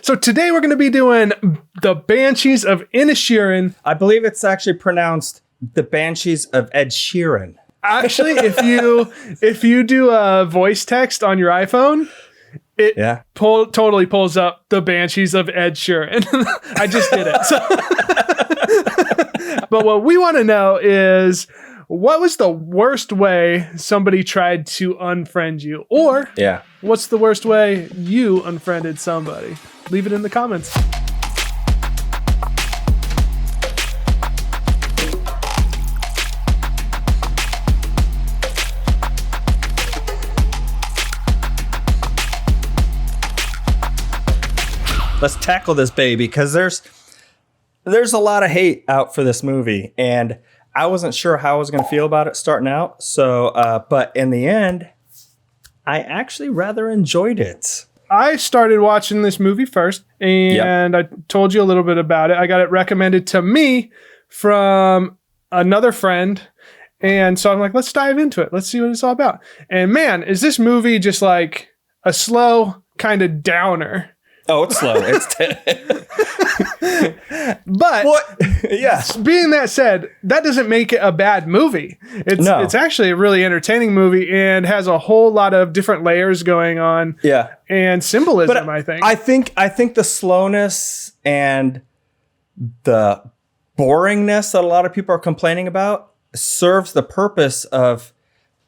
So today we're going to be doing the Banshees of Inisherin. I believe it's actually pronounced the Banshees of Ed Sheeran. Actually, if you do a voice text on your iPhone, it totally pulls up the Banshees of Ed Sheeran. I just did it. So. But what we want to know is, what was the worst way somebody tried to unfriend you? Or what's the worst way you unfriended somebody? Leave it in the comments. Let's tackle this baby, because there's a lot of hate out for this movie, and I wasn't sure how I was going to feel about it starting out. So, but in the end, I actually rather enjoyed it. I started watching this movie first, and I told you a little bit about it. I got it recommended to me from another friend. And so I'm like, let's dive into it. Let's see what it's all about. And man, is this movie just like a slow kind of downer? Oh, it's slow. But being that said, that doesn't make it a bad movie. It's actually a really entertaining movie and has a whole lot of different layers going on. Yeah. And symbolism, but I think. I think the slowness and the boringness that a lot of people are complaining about serves the purpose of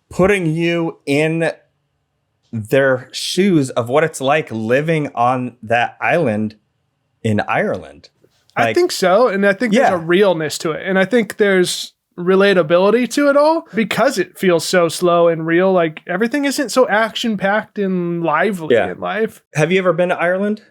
putting you in their shoes of what it's like living on that island in Ireland. I think so. And I think there's a realness to it. And I think there's relatability to it all because it feels so slow and real. Like everything isn't so action packed and lively in life. Have you ever been to Ireland?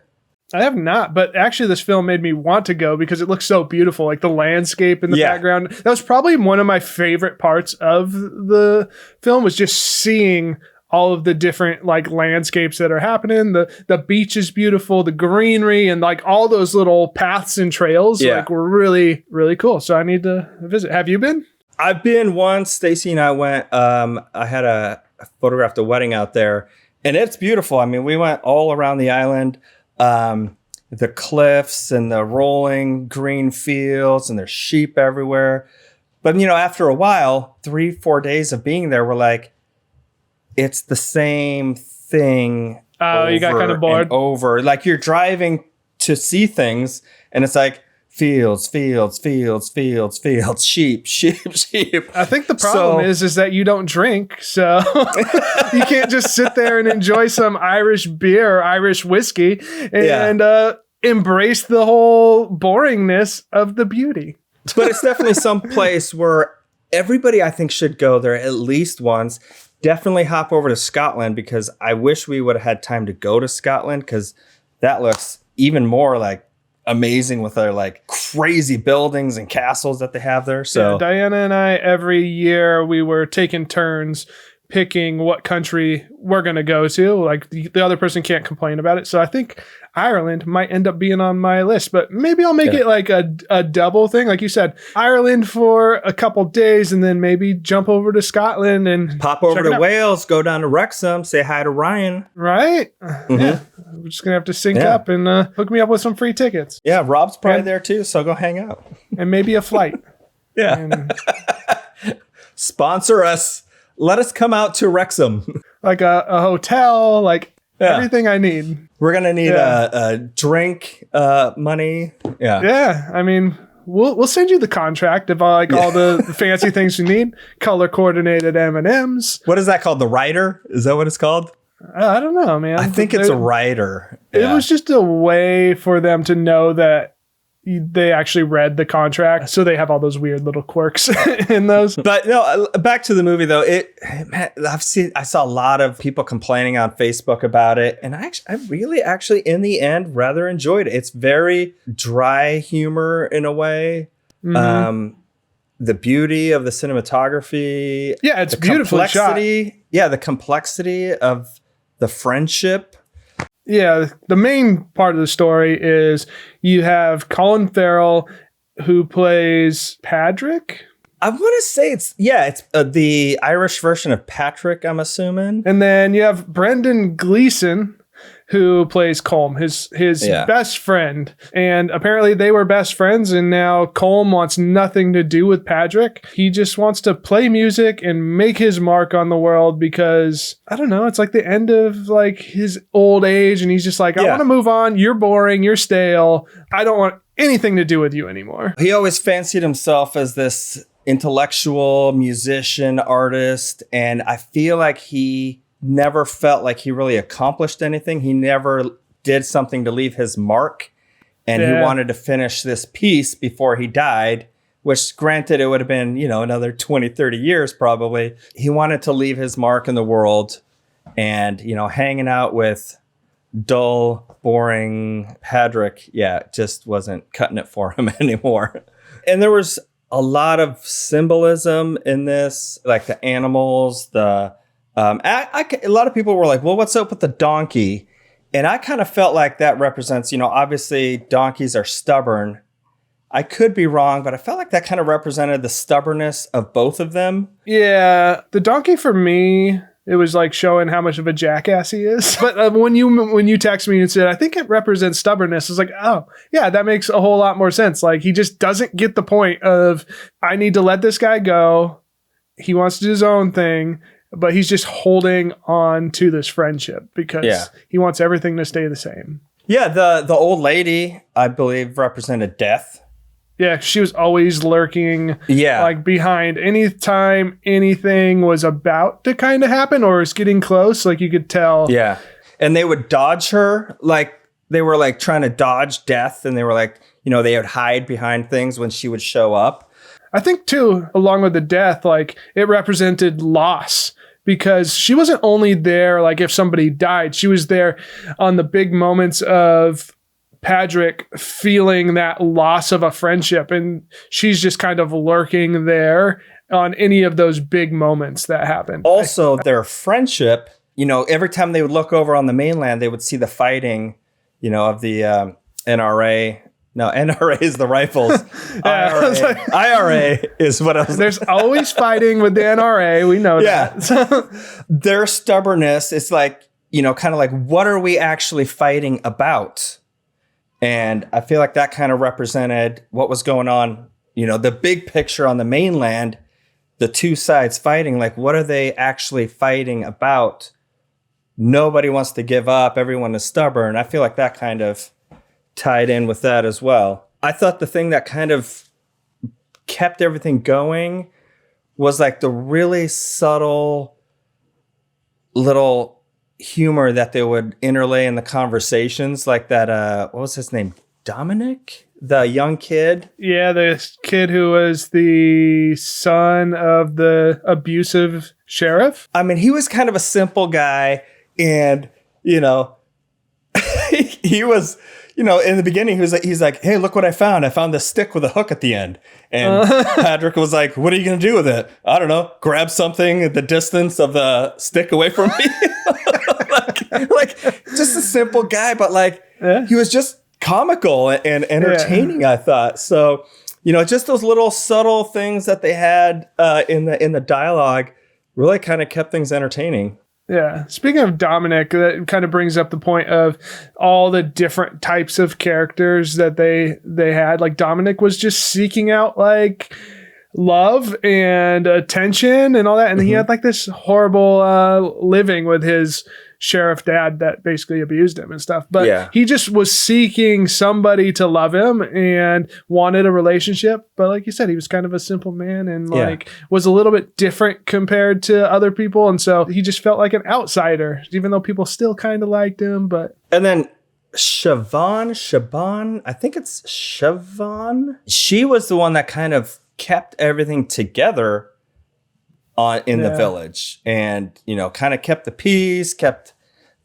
I have not, but actually this film made me want to go because it looks so beautiful. Like the landscape in the background. That was probably one of my favorite parts of the film, was just seeing all of the different like landscapes that are happening. The beach is beautiful, the greenery, and like all those little paths and trails like were really, really cool. So I need to visit. Have you been? I've been once. Stacy and I went. I had photographed a wedding out there, and it's beautiful. I mean, we went all around the island, the cliffs and the rolling green fields, and there's sheep everywhere. But after a while, 3-4 days of being there, we're like, it's the same thing. Oh, you got kind of bored? Over. Like you're driving to see things and it's like fields, fields, fields, fields, fields, sheep, sheep, sheep. I think the problem is that you don't drink. So you can't just sit there and enjoy some Irish beer or Irish whiskey and embrace the whole boringness of the beauty. But it's definitely some place where everybody, I think, should go there at least once. Definitely hop over to Scotland, because I wish we would have had time to go to Scotland, because that looks even more like amazing with their like crazy buildings and castles that they have there. So Diana and I, every year we were taking turns picking what country we're going to go to. Like the other person can't complain about it. So I think Ireland might end up being on my list, but maybe I'll make it like a double thing. Like you said, Ireland for a couple days and then maybe jump over to Scotland and pop over to Wales, go down to Wrexham, say hi to Ryan. Right? Mm-hmm. Yeah. We're just going to have to sync up and hook me up with some free tickets. Yeah. Rob's probably there too. So go hang out. And maybe a flight. Sponsor us. Let us come out to Wrexham. Like a hotel, like everything I need. We're going to need a drink money. Yeah. Yeah. I mean, we'll send you the contract of all the fancy things you need. Color coordinated M&Ms. What is that called? The rider? Is that what it's called? I don't know, man. I think it's a rider. It was just a way for them to know that they actually read the contract, so they have all those weird little quirks in those. But no, back to the movie though. I saw a lot of people complaining on Facebook about it, and I really actually in the end rather enjoyed it. It's very dry humor in a way. Mm-hmm. The beauty of the cinematography. Yeah, it's beautifully shot. Yeah, the complexity of the friendship. Yeah, the main part of the story is you have Colin Farrell, who plays Patrick. I want to say it's the Irish version of Patrick, I'm assuming. And then you have Brendan Gleeson, who plays Colm, his best friend. And apparently they were best friends, and now Colm wants nothing to do with Patrick. He just wants to play music and make his mark on the world because, I don't know, it's like the end of like his old age, and he's just like, I want to move on. You're boring. You're stale. I don't want anything to do with you anymore. He always fancied himself as this intellectual musician, artist, and I feel like he never felt like he really accomplished anything. He never did something to leave his mark, and he wanted to finish this piece before he died, which granted it would have been, another 20, 30 years probably. He wanted to leave his mark in the world, and, hanging out with dull, boring Patrick, just wasn't cutting it for him anymore. And there was a lot of symbolism in this, like the animals, a lot of people were like, well, what's up with the donkey? And I kind of felt like that represents, obviously donkeys are stubborn. I could be wrong, but I felt like that kind of represented the stubbornness of both of them. Yeah, the donkey for me, it was like showing how much of a jackass he is. But when you text me and said, I think it represents stubbornness, it's like, oh, yeah, that makes a whole lot more sense. Like, he just doesn't get the point of, I need to let this guy go. He wants to do his own thing, but he's just holding on to this friendship because he wants everything to stay the same. Yeah, the old lady, I believe, represented death. Yeah, she was always lurking like behind any time anything was about to kind of happen or was getting close. Like, you could tell. Yeah. And they would dodge her. Like, they were like trying to dodge death. And they were like, they would hide behind things when she would show up. I think, too, along with the death, like, it represented loss. Because she wasn't only there, like, if somebody died. She was there on the big moments of Patrick feeling that loss of a friendship, and she's just kind of lurking there on any of those big moments that happened. Also, their friendship, every time they would look over on the mainland, they would see the fighting, of the NRA. No, NRA is the rifles. IRA is what I was. There's always fighting with the NRA. We know that. Their stubbornness is like, kind of like, what are we actually fighting about? And I feel like that kind of represented what was going on, the big picture on the mainland, the two sides fighting, like, what are they actually fighting about? Nobody wants to give up. Everyone is stubborn. I feel like that kind of tied in with that as well. I thought the thing that kind of kept everything going was like the really subtle little humor that they would interlay in the conversations, like that what was his name, Dominic, the young kid. Yeah, the kid who was the son of the abusive sheriff. I mean, he was kind of a simple guy, and he was, in the beginning, he's like, hey, look what I found. I found this stick with a hook at the end. And Patrick was like, what are you going to do with it? I don't know. Grab something at the distance of the stick away from me. like just a simple guy, but he was just comical and entertaining, I thought. So, just those little subtle things that they had in the dialogue really kind of kept things entertaining. Yeah. Speaking of Dominic, that kind of brings up the point of all the different types of characters that they had. Like, Dominic was just seeking out like love and attention and all that. And he had like this horrible living with his sheriff dad that basically abused him and stuff. But he just was seeking somebody to love him and wanted a relationship. But like you said, he was kind of a simple man and was a little bit different compared to other people. And so he just felt like an outsider, even though people still kind of liked him. And then Siobhan, I think it's Siobhan. She was the one that kind of kept everything together in the village, and kind of kept the peace, kept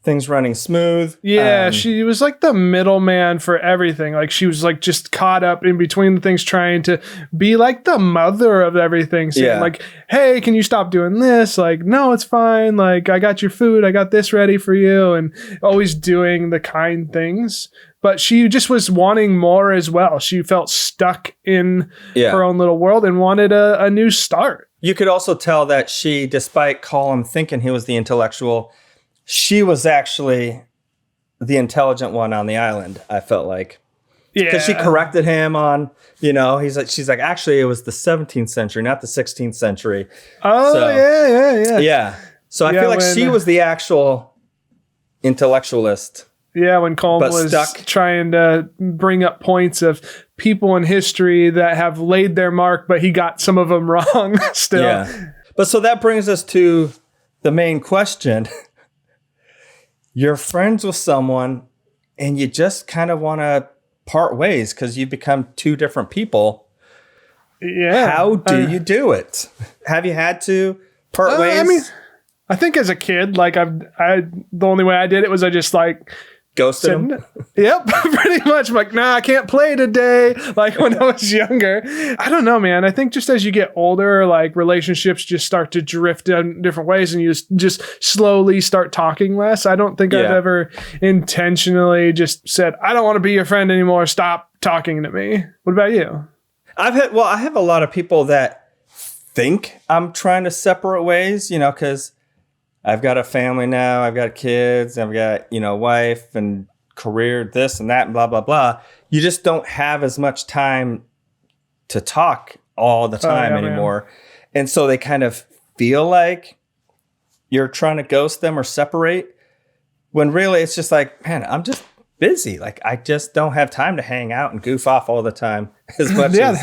things running smooth. Yeah, she was like the middleman for everything. Like, she was like just caught up in between the things, trying to be like the mother of everything. Saying like, hey, can you stop doing this? Like, no, it's fine. Like, I got your food. I got this ready for you. And always doing the kind things. But she just was wanting more as well. She felt stuck in her own little world and wanted a new start. You could also tell that she, despite Colin thinking he was the intellectual, she was actually the intelligent one on the island, I felt like. Yeah. Because she corrected him on, she's like, actually, it was the 17th century, not the 16th century. Oh, so, yeah. Yeah. So I feel like she was the actual intellectualist. Yeah, when Colin was trying to bring up points of people in history that have laid their mark, but he got some of them wrong still. Yeah. But so that brings us to the main question. You're friends with someone and you just kind of want to part ways because you become two different people. Yeah. How do you do it? Have you had to part ways? I mean, I think as a kid, like the only way I did it was I just like ghosted him. Yep, pretty much. I'm like, nah, I can't play today. Like when I was younger. I don't know, man. I think just as you get older, like relationships just start to drift in different ways and you just slowly start talking less. I don't think I've ever intentionally just said, I don't want to be your friend anymore. Stop talking to me. What about you? I have a lot of people that think I'm trying to separate ways, because I've got a family now, I've got kids, I've got, wife and career, this and that, and blah, blah, blah. You just don't have as much time to talk all the time anymore. Man. And so they kind of feel like you're trying to ghost them or separate when really it's just like, man, I'm just busy. Like I just don't have time to hang out and goof off all the time as much as,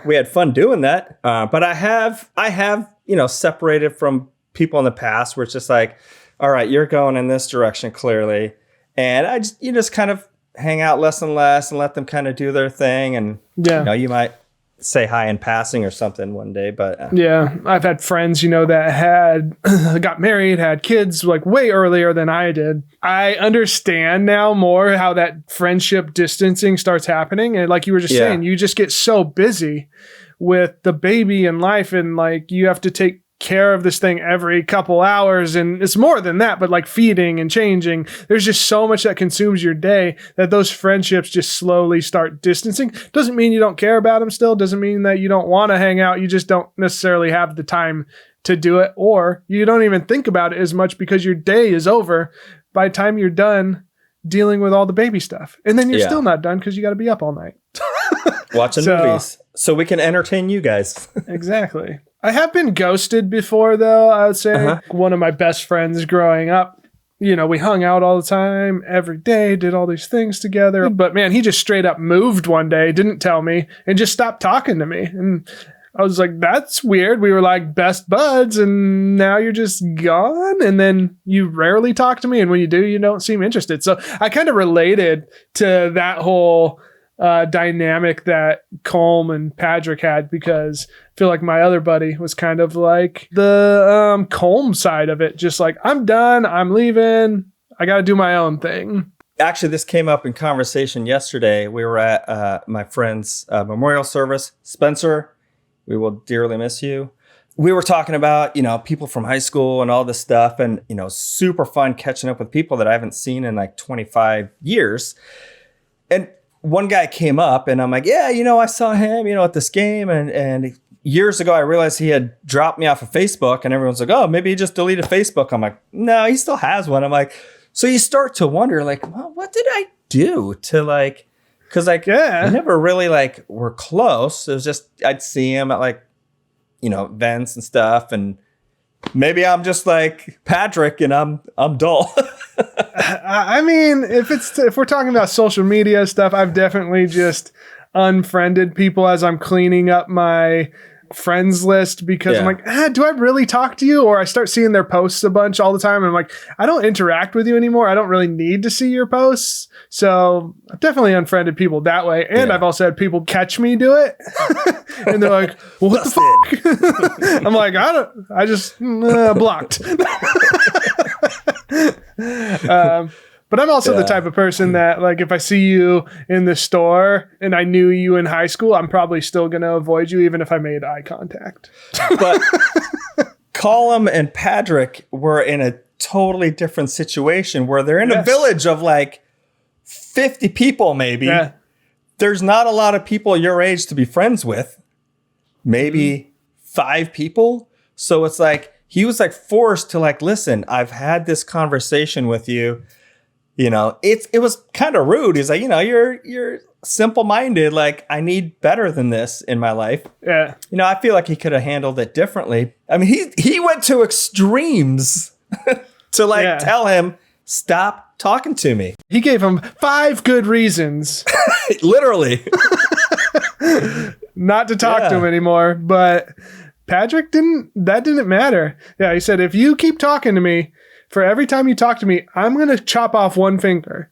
we had fun doing that. But I have, separated from people in the past where it's just like, all right, you're going in this direction clearly. And you just kind of hang out less and less and let them kind of do their thing. And, you might say hi in passing or something one day, but. Yeah. I've had friends, that had got married, had kids like way earlier than I did. I understand now more how that friendship distancing starts happening. And like you were just saying, you just get so busy with the baby and life and like you have to take care of this thing every couple hours, and it's more than that, but like feeding and changing, there's just so much that consumes your day that those friendships just slowly start distancing. Doesn't mean you don't care about them still, doesn't mean that you don't want to hang out, you just don't necessarily have the time to do it, or you don't even think about it as much because your day is over by the time you're done dealing with all the baby stuff, and then you're still not done because you got to be up all night watching movies so we can entertain you guys. Exactly. I have been ghosted before, though, I would say. One of my best friends growing up, we hung out all the time, every day, did all these things together. But, man, he just straight up moved one day, didn't tell me, and just stopped talking to me. And I was like, that's weird. We were like best buds, and now you're just gone? And then you rarely talk to me, and when you do, you don't seem interested. So I kind of related to that whole dynamic that Colm and Patrick had, because I feel like my other buddy was kind of like the Colm side of it, just like, I'm done, I'm leaving, I got to do my own thing. Actually, this came up in conversation yesterday. We were at my friend's memorial service. Spencer, we will dearly miss you. We were talking about, people from high school and all this stuff, and, super fun catching up with people that I haven't seen in like 25 years. And one guy came up and I'm like, yeah, I saw him, at this game. And years ago, I realized he had dropped me off of Facebook, and everyone's like, oh, maybe he just deleted Facebook. I'm like, no, he still has one. I'm like, so you start to wonder, like, well, what did I do to like, cause like, we never really like were close. It was just, I'd see him at like, events and stuff. And maybe I'm just like Patrick and I'm dull. I mean, if we're talking about social media stuff, I've definitely just unfriended people as I'm cleaning up my friends list, because I'm like, do I really talk to you? Or I start seeing their posts a bunch all the time, and I'm like, I don't interact with you anymore. I don't really need to see your posts. So I've definitely unfriended people that way. And I've also had people catch me do it. And they're like, well, what the fuck? I'm like, I just blocked. But I'm also the type of person that, like, if I see you in the store and I knew you in high school, I'm probably still going to avoid you, even if I made eye contact. But Colin and Patrick were in a totally different situation where they're in a village of like 50 people, maybe. Yeah. There's not a lot of people your age to be friends with. Maybe 5 people. So it's like, he was like forced to like, listen, I've had this conversation with you. You know, it was kind of rude. He's like, you know, you're simple-minded. Like, I need better than this in my life. Yeah. You know, I feel like he could have handled it differently. I mean, he went to extremes to tell him, stop talking to me. He gave him 5 good reasons. Literally. Not to talk to him anymore. But Patrick didn't matter. Yeah, he said, if you keep talking to me, for every time you talk to me, I'm going to chop off 1 finger.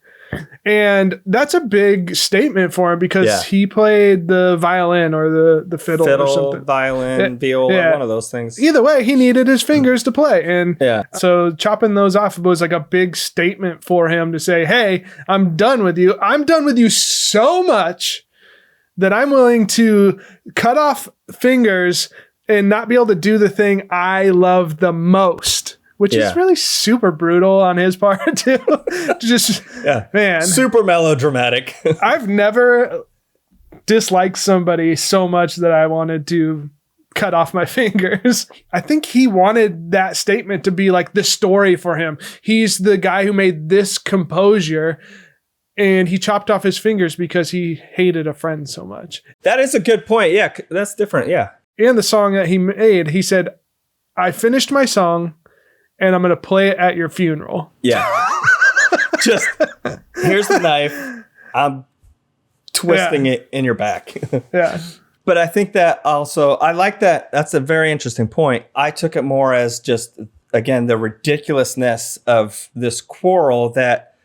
And that's a big statement for him because he played the violin or the fiddle or something. Violin, viola, one of those things. Either way, he needed his fingers to play. And so chopping those off was like a big statement for him to say, hey, I'm done with you. I'm done with you so much that I'm willing to cut off fingers and not be able to do the thing I love the most. Which is really super brutal on his part, too. Just, man. Super melodramatic. I've never disliked somebody so much that I wanted to cut off my fingers. I think he wanted that statement to be like the story for him. He's the guy who made this composure, and he chopped off his fingers because he hated a friend so much. That is a good point. Yeah, that's different. Yeah. And the song that he made, he said, I finished my song, and I'm going to play it at your funeral. Yeah. Just, here's the knife. I'm twisting it in your back. Yeah. But I think that also, I like that. That's a very interesting point. I took it more as just, again, the ridiculousness of this quarrel that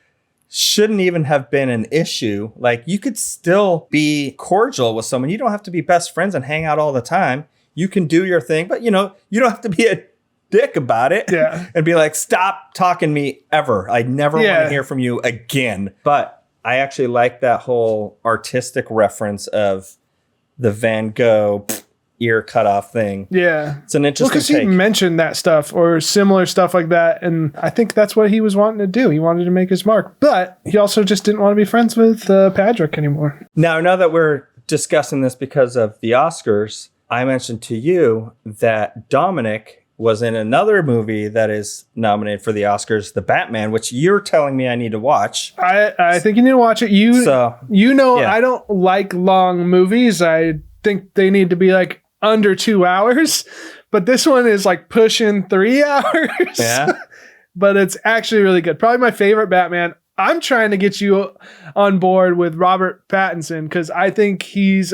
shouldn't even have been an issue. Like, you could still be cordial with someone. You don't have to be best friends and hang out all the time. You can do your thing, but, you know, you don't have to be a dick about it and be like, stop talking to me ever. I never want to hear from you again. But I actually like that whole artistic reference of the Van Gogh ear cut off thing. Yeah. It's an interesting because he mentioned that stuff or similar stuff like that. And I think that's what he was wanting to do. He wanted to make his mark. But he also just didn't want to be friends with Patrick anymore. Now that we're discussing this because of the Oscars, I mentioned to you that Dominic was in another movie that is nominated for the Oscars, The Batman, which you're telling me I need to watch. I think you need to watch it. I don't like long movies. I think they need to be like under 2 hours, but this one is like pushing 3 hours. Yeah. But it's actually really good. Probably my favorite Batman. I'm trying to get you on board with Robert Pattinson because I think he's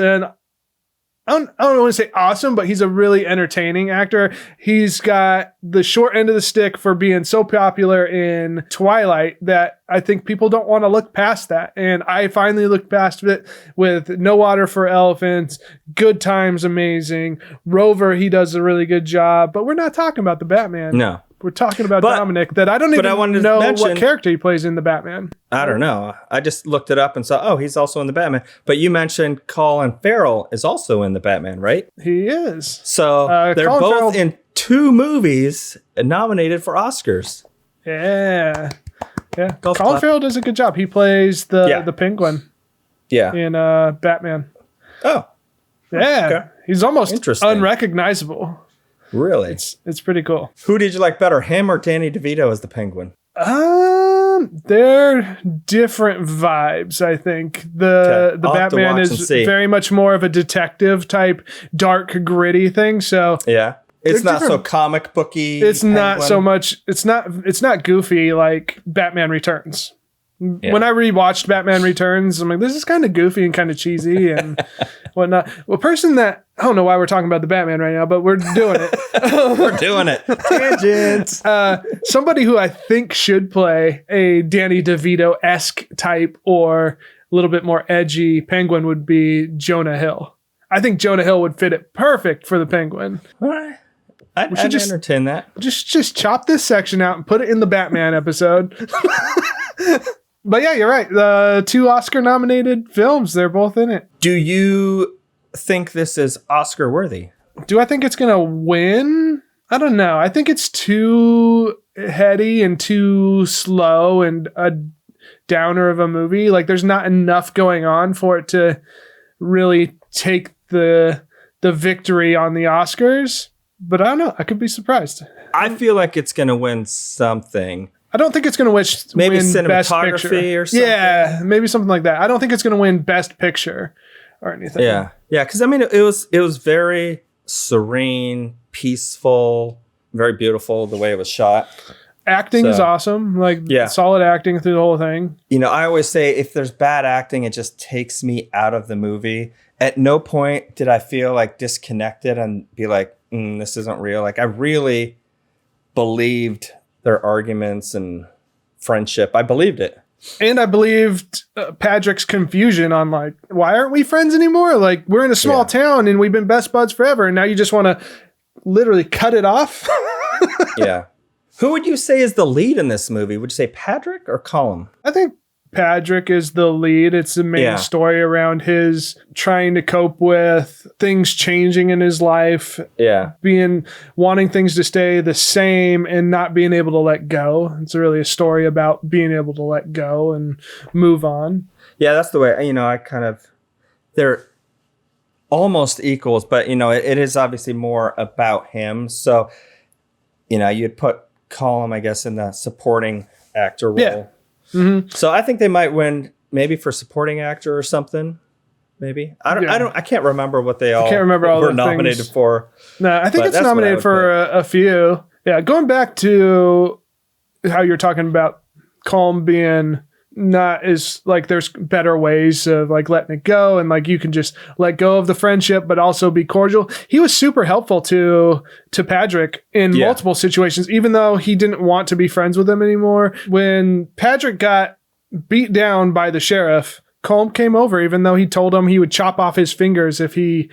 I don't want to say awesome, but he's a really entertaining actor. He's got the short end of the stick for being so popular in Twilight that I think people don't want to look past that. And I finally looked past it with No Water for Elephants, Good Times, amazing. Rover, he does a really good job, but we're not talking about the Batman. No. We're talking about Dominic that I don't even know what character he plays in the Batman. I don't know. I just looked it up and saw, he's also in the Batman. But you mentioned Colin Farrell is also in the Batman, right? He is. So they're Colin both Farrell, in 2 movies nominated for Oscars. Yeah. Colin Farrell does a good job. He plays the Penguin. Yeah. In Batman. Oh. Yeah. Okay. He's almost interesting. Unrecognizable. Really? It's pretty cool. Who did you like better, him or Danny DeVito as the Penguin? They're different vibes, I think. The Batman is very much more of a detective type, dark, gritty thing. So yeah. It's not so comic booky. It's not so much. It's not goofy like Batman Returns. Yeah. When I rewatched Batman Returns, I'm like, this is kind of goofy and kind of cheesy and whatnot. Well, I don't know why we're talking about the Batman right now, but we're doing it. We're doing it. Tangents. Somebody who I think should play a Danny DeVito-esque type or a little bit more edgy Penguin would be Jonah Hill. I think Jonah Hill would fit it perfect for the Penguin. All right. I'd entertain that. Just chop this section out and put it in the Batman episode. But yeah, you're right. The 2 Oscar-nominated films, they're both in it. Do you think this is Oscar worthy? Do I think it's going to win? I don't know. I think it's too heady and too slow and a downer of a movie. Like, there's not enough going on for it to really take the victory on the Oscars. But I don't know. I could be surprised. I feel like it's going to win something. I don't think it's going to maybe win Best cinematography Picture. or something. Yeah, maybe something like that. I don't think it's going to win Best Picture or anything. Yeah. Because I mean, it was very serene, peaceful, very beautiful the way it was shot. Acting is awesome. Like solid acting through the whole thing. You know, I always say if there's bad acting, it just takes me out of the movie. At no point did I feel like disconnected and be like, this isn't real. Like I really believed their arguments and friendship. I believed it. And I believed Patrick's confusion on like, why aren't we friends anymore? Like we're in a small town and we've been best buds forever. And now you just want to literally cut it off. Yeah. Who would you say is the lead in this movie? Would you say Patrick or Colin? I think Patrick is the lead. It's the main story around his trying to cope with things changing in his life. Yeah. Wanting things to stay the same and not being able to let go. It's really a story about being able to let go and move on. Yeah, that's the way, you know, they're almost equals, but, you know, it is obviously more about him. So, you know, you'd put Colin, I guess, in the supporting actor role. Yeah. Mm-hmm. So I think they might win maybe for supporting actor or something. Maybe I can't remember what they all were nominated for. No, I think it's nominated for a few. Yeah, going back to how you're talking about Colin being not as like there's better ways of like letting it go and like you can just let go of the friendship but also be cordial. He was super helpful to Patrick in multiple situations, even though he didn't want to be friends with him anymore. When Patrick got beat down by the sheriff, Colin came over, even though he told him he would chop off his fingers if he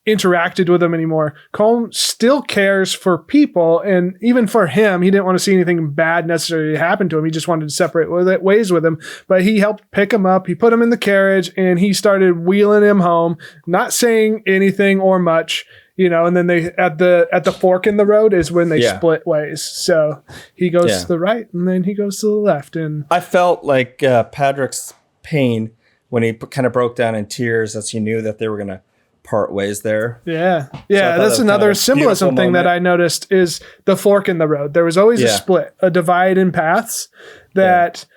interacted with him anymore. Colin still cares for people, and even for him, he didn't want to see anything bad necessarily happen to him. He just wanted to separate ways with him, but he helped pick him up. He put him in the carriage and he started wheeling him home, not saying anything or much, you know, and then they at the fork in the road is when they split ways. So he goes to the right and then he goes to the left. And I felt like Patrick's pain when he kind of broke down in tears as he knew that they were going to part ways there. Yeah. Yeah. So that's another symbolism thing that I noticed is the fork in the road. There was always a split, a divide in paths that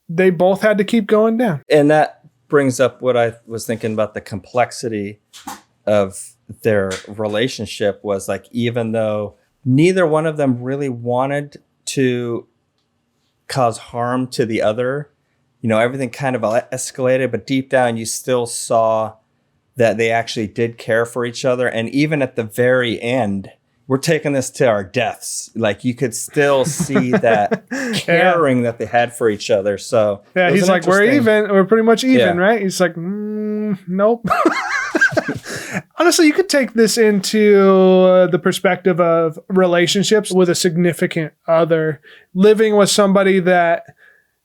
they both had to keep going down. And that brings up what I was thinking about the complexity of their relationship was like, even though neither one of them really wanted to cause harm to the other, you know, everything kind of escalated, but deep down you still saw that they actually did care for each other. And even at the very end, we're taking this to our deaths. Like you could still see that caring that they had for each other. So yeah, he's like, we're even. We're pretty much even, right? He's like, nope. Honestly, you could take this into the perspective of relationships with a significant other, living with somebody that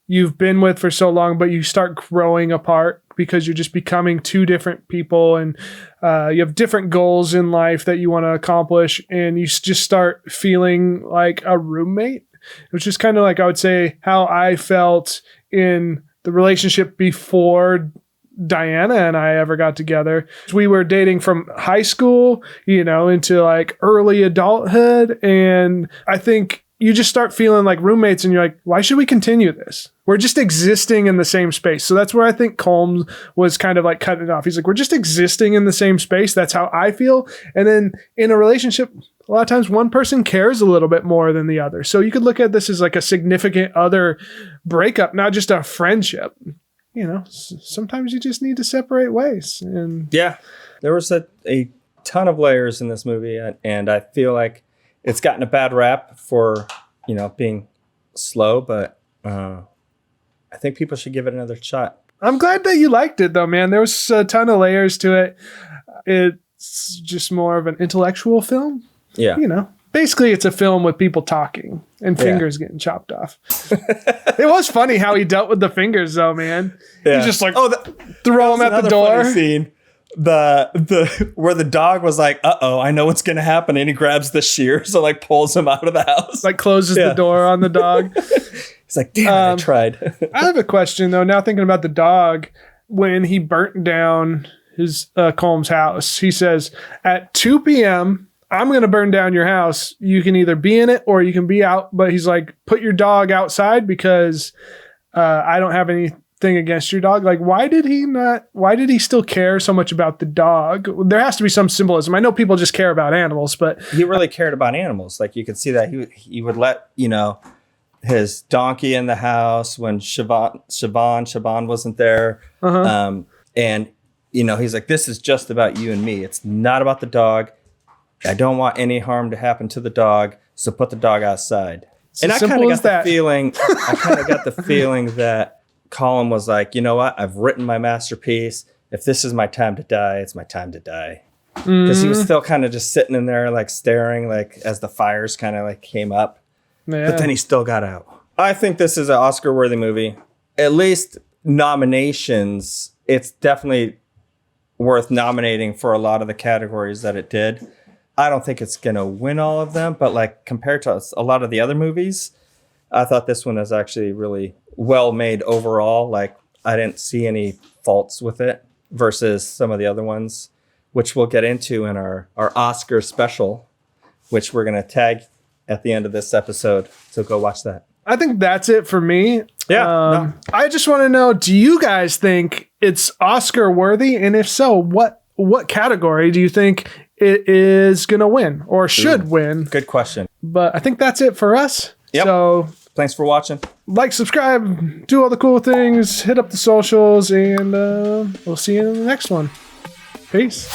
you've been with for so long, but you start growing apart because you're just becoming two different people and you have different goals in life that you want to accomplish. And you just start feeling like a roommate, which is kind of like, I would say, how I felt in the relationship before Diana and I ever got together. We were dating from high school, you know, into like early adulthood. And I think you just start feeling like roommates and you're like, why should we continue this? We're just existing in the same space. So that's where I think Colm was kind of like cutting it off. He's like, we're just existing in the same space. That's how I feel. And then in a relationship, a lot of times one person cares a little bit more than the other. So you could look at this as like a significant other breakup, not just a friendship. You know, sometimes you just need to separate ways. And yeah, there was a ton of layers in this movie. And I feel like it's gotten a bad rap for, you know, being slow, but I think people should give it another shot. I'm glad that you liked it, though, man. There was a ton of layers to it. It's just more of an intellectual film. Yeah. You know, basically it's a film with people talking and fingers getting chopped off. It was funny how he dealt with the fingers, though, man. Yeah. He just like throw them at the door. Funny scene. The where the dog was like, uh-oh, I know what's gonna happen, and he grabs the shears and like pulls him out of the house, like closes the door on the dog. He's like, damn it, I tried. I have a question though, now thinking about the dog. When he burnt down his Colm's house, he says, at 2 p.m. I'm going to burn down your house. You can either be in it or you can be out. But he's like, put your dog outside because I don't have anything against your dog. Like, why did he still care so much about the dog? There has to be some symbolism. I know people just care about animals, but he really cared about animals. Like, you could see that he would let, his donkey in the house when Siobhan wasn't there. And, he's like, this is just about you and me. It's not about the dog. I don't want any harm to happen to the dog. So put the dog outside. It's and I kind of got that. the feeling, that Colin was like, you know what? I've written my masterpiece. If this is my time to die, it's my time to die. Because he was still kind of just sitting in there, like staring, like as the fires kind of like came up. Yeah. But then he still got out. I think this is an Oscar-worthy movie. At least nominations, it's definitely worth nominating for a lot of the categories that it did. I don't think it's going to win all of them, but like compared to a lot of the other movies, I thought this one is actually really well made overall. Like, I didn't see any faults with it versus some of the other ones, which we'll get into in our Oscar special, which we're going to tag at the end of this episode. So go watch that. I think that's it for me. Yeah. No. I just want to know, do you guys think it's Oscar worthy? And if so, what category do you think it is going to win or should win? Good question. But I think that's it for us. Yep. So thanks for watching. Like, subscribe, do all the cool things, hit up the socials, and we'll see you in the next one. Peace.